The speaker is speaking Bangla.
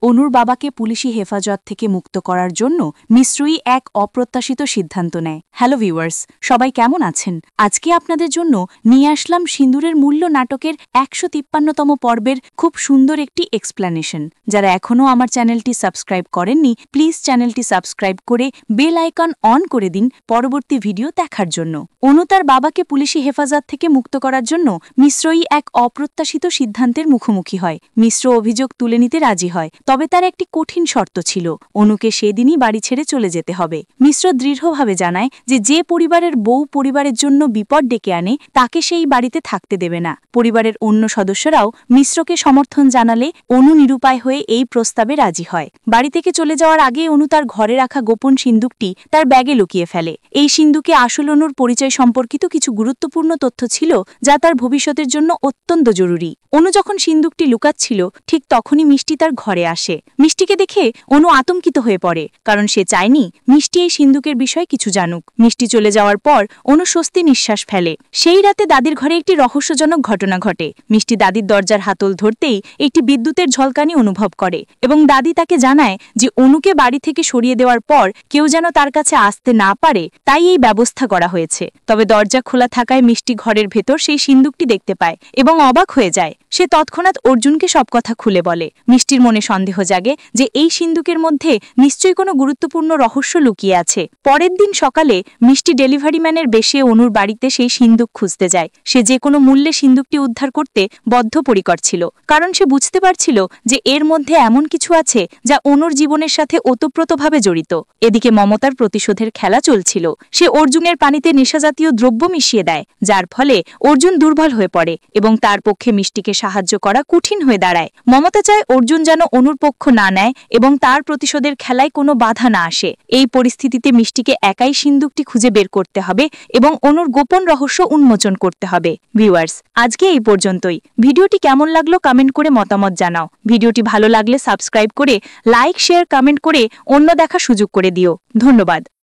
অনুর বাবাকে পুলিশি হেফাজত থেকে মুক্ত করার জন্য মিশ্রই এক অপ্রত্যাশিত সিদ্ধান্ত নেয়। হ্যালো ভিউয়ার্স, সবাই কেমন আছেন? আজকে আপনাদের জন্য নিয়ে আসলাম সিন্দুরের মূল্য নাটকের ১৫৩তম পর্বের খুব সুন্দর একটি এক্সপ্লেনেশন। যারা এখনও আমার চ্যানেলটি সাবস্ক্রাইব করেননি, প্লিজ চ্যানেলটি সাবস্ক্রাইব করে বেল আইকন অন করে দিন পরবর্তী ভিডিও দেখার জন্য। অনু তার বাবাকে পুলিশি হেফাজত থেকে মুক্ত করার জন্য মিশ্রই এক অপ্রত্যাশিত সিদ্ধান্তের মুখোমুখি হয়। মিশ্র অভিযোগ তুলে নিতে রাজি হয়, তবে তার একটি কঠিন শর্ত ছিল, অনুকে সেদিনই বাড়ি ছেড়ে চলে যেতে হবে। মিশ্র দৃঢ়ভাবে জানায় যে পরিবারের বউ পরিবারের জন্য বিপদ ডেকে আনে তাকে সেই বাড়িতে থাকতে দেবে না। পরিবারের অন্য সদস্যরাও মিশ্রকে সমর্থন জানালে অনু নিরুপায় হয়ে এই প্রস্তাবে রাজি হয়। বাড়ি থেকে চলে যাওয়ার আগে অনু তার ঘরে রাখা গোপন সিন্দুকটি তার ব্যাগে লুকিয়ে ফেলে। এই সিন্দুকে আসল অনুর পরিচয় সম্পর্কিত কিছু গুরুত্বপূর্ণ তথ্য ছিল, যা তার ভবিষ্যতের জন্য অত্যন্ত জরুরি। অনু যখন সিন্দুকটি লুকাচ্ছিল, ঠিক তখনই মিষ্টি তার ঘরে আসে। মিষ্টিকে দেখে অনু আতঙ্কিত হয়ে পড়ে, কারণ সে চায়নি মিষ্টি এই সিন্দুকের বিষয়ে কিছু জানুক। মিষ্টি চলে যাওয়ার পর অনু স্বস্তি নিঃশ্বাস ফেলে। সেই রাতে দাদির ঘরে একটি রহস্যজনক ঘটনা ঘটে। মিষ্টি দাদির দরজার হাতল ধরতেই একটি বিদ্যুতের ঝলকানি অনুভব করে এবং দাদি তাকে জানায় যে অনুকে বাড়ি থেকে সরিয়ে দেওয়ার পর কেউ যেন তার কাছে আসতে না পারে, তাই এই ব্যবস্থা করা হয়েছে। তবে দরজা খোলা থাকায় মিষ্টি ঘরের ভেতর সেই সিন্দুকটি দেখতে পায় এবং অবাক হয়ে যায়। সে তৎক্ষণাৎ অর্জুনকে সব কথা খুলে বলে। মিষ্টির মনে সন্দেহ জাগে যে এই সিন্দুকের মধ্যে নিশ্চয়ই কোনো গুরুত্বপূর্ণ রহস্য লুকিয়ে আছে। পরের দিন সকালে মিষ্টি ডেলিভারি ম্যানের বেশে অনুর বাড়িতে সেই সিন্দুক খুঁজতে যায়। সে যে কোনো মূল্যে সিন্দুকটি উদ্ধার করতে বদ্ধপরিকর ছিল, কারণ সে বুঝতে পারছিল যে এর মধ্যে এমন কিছু আছে যা অনুর জীবনের সাথে ওতপ্রোতভাবে জড়িত। এদিকে মমতার প্রতিশোধের খেলা চলছিল। সে অর্জুনের পানিতে নেশাজাতীয় দ্রব্য মিশিয়ে দেয়, যার ফলে অর্জুন দুর্বল হয়ে পড়ে এবং তার পক্ষে মিষ্টিকে সাহায্য করা কঠিন হয়ে দাঁড়ায়। মমতা চায় অর্জুন যেন অনুর পক্ষ না নেয় এবং তার প্রতিশোধের খেলায় কোনো বাধা না আসে। এই পরিস্থিতিতে মিষ্টিকে একাই সিন্দুকটি খুঁজে বের করতে হবে এবং অনুর গোপন রহস্য উন্মোচন করতে হবে। ভিউয়ার্স, আজকে এই পর্যন্তই। ভিডিওটি কেমন লাগলো কমেন্ট করে মতামত জানাও। ভিডিওটি ভালো লাগলে সাবস্ক্রাইব করে লাইক, শেয়ার, কমেন্ট করে অন্য দেখার সুযোগ করে দিও। ধন্যবাদ।